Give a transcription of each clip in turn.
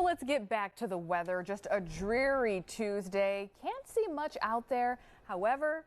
let's get back to the weather. Just a dreary Tuesday. Can't see much out there. However,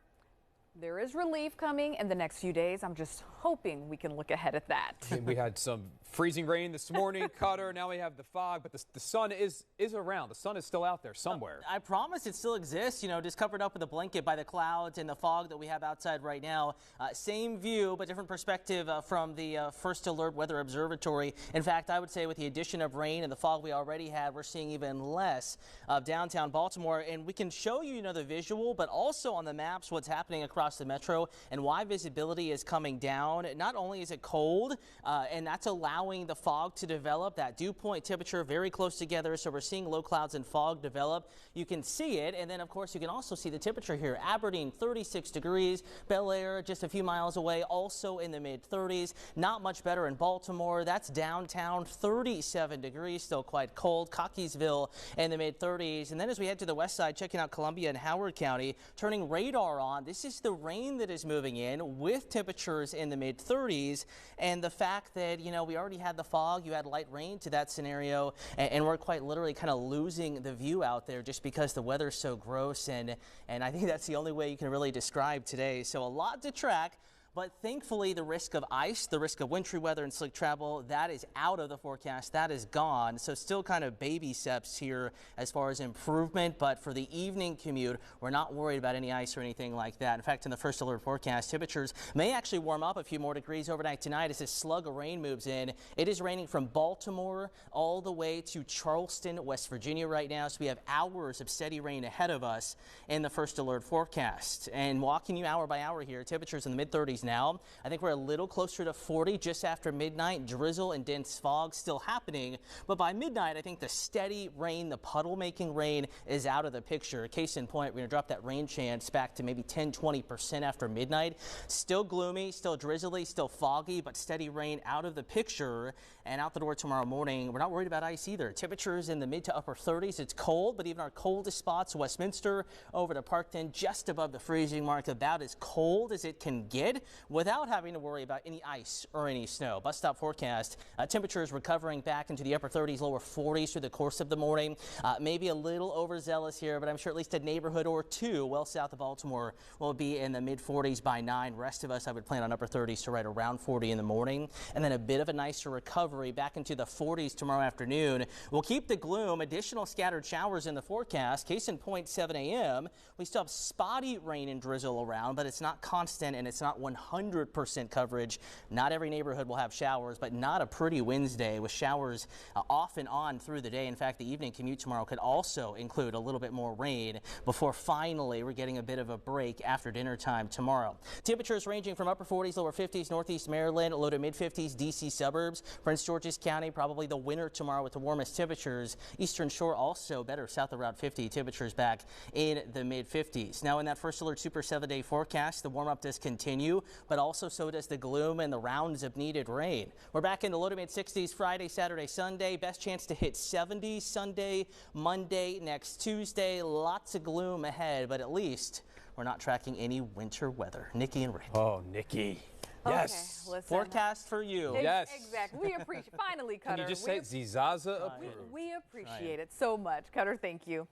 there is relief coming in the next few days. I'm just hoping we can look ahead at that. We had some freezing rain this morning, Cutter. Now we have the fog, but the sun is around. The sun is still out there somewhere. I promise it still exists, just covered up with a blanket by the clouds and the fog that we have outside right now. Same view, but different perspective from the First Alert Weather Observatory. In fact, I would say with the addition of rain and the fog we already had, we're seeing even less of downtown Baltimore. And we can show you, the visual, but also on the maps what's happening across the metro and why visibility is coming down. Not only is it cold, and that's allowing the fog to develop, that dew point temperature very close together, so we're seeing low clouds and fog develop. You can see it, and then of course you can also see the temperature here. Aberdeen 36 degrees, Bel Air just a few miles away, also in the mid 30s. Not much better in Baltimore. That's downtown, 37 degrees, still quite cold. Cockeysville in the mid 30s. And then as we head to the west side, checking out Columbia and Howard County, turning radar on. This is the rain that is moving in with temperatures in the mid 30s, and the fact that we already had the fog, you had light rain to that scenario, and we're quite literally kind of losing the view out there just because the weather's so gross, and I think that's the only way you can really describe today. So a lot to track. But thankfully, the risk of ice, the risk of wintry weather and slick travel, that is out of the forecast. That is gone. So still kind of baby steps here as far as improvement. But for the evening commute, we're not worried about any ice or anything like that. In fact, in the First Alert forecast, temperatures may actually warm up a few more degrees overnight tonight as this slug of rain moves in. It is raining from Baltimore all the way to Charleston, West Virginia right now. So we have hours of steady rain ahead of us in the First Alert forecast. And walking you hour by hour here, temperatures in the mid 30s. Now, I think we're a little closer to 40 just after midnight. Drizzle and dense fog still happening, but by midnight, I think the steady rain, the puddle-making rain, is out of the picture. Case in point, we're going to drop that rain chance back to maybe 10-20% after midnight. Still gloomy, still drizzly, still foggy, but steady rain out of the picture. And out the door tomorrow morning, we're not worried about ice either. Temperatures in the mid to upper 30s. It's cold, but even our coldest spots, Westminster over to Parkton, just above the freezing mark, about as cold as it can get, without having to worry about any ice or any snow. Bus stop forecast, temperatures recovering back into the upper 30s, lower 40s through the course of the morning. Maybe a little overzealous here, but I'm sure at least a neighborhood or two well south of Baltimore will be in the mid 40s by 9. Rest of us, I would plan on upper 30s to right around 40 in the morning. And then a bit of a nicer recovery back into the 40s tomorrow afternoon. We'll keep the gloom, additional scattered showers in the forecast. Case in point, 7 a.m. We still have spotty rain and drizzle around, but it's not constant and it's not 100% coverage. Not every neighborhood will have showers, but not a pretty Wednesday with showers off and on through the day. In fact, the evening commute tomorrow could also include a little bit more rain before finally we're getting a bit of a break after dinner time tomorrow. Temperatures ranging from upper 40s, lower 50s, northeast Maryland, low to mid 50s, D.C. suburbs. Prince George's County, probably the winner tomorrow with the warmest temperatures. Eastern Shore also better, south around 50. Temperatures back in the mid 50s. Now in that First Alert Super 7-day forecast, the warm up does continue, but also so does the gloom and the rounds of needed rain. We're back in the low to mid 60s Friday, Saturday, Sunday. Best chance to hit 70 Sunday, Monday, next Tuesday. Lots of gloom ahead, but at least we're not tracking any winter weather. Nikki and Rick. Oh, Nikki. Yes. Okay, listen. Forecast for you. Yes. Exactly. We appreciate. Finally, Cutter. Can you just say Zizaza? We appreciate it so much, Cutter. Thank you.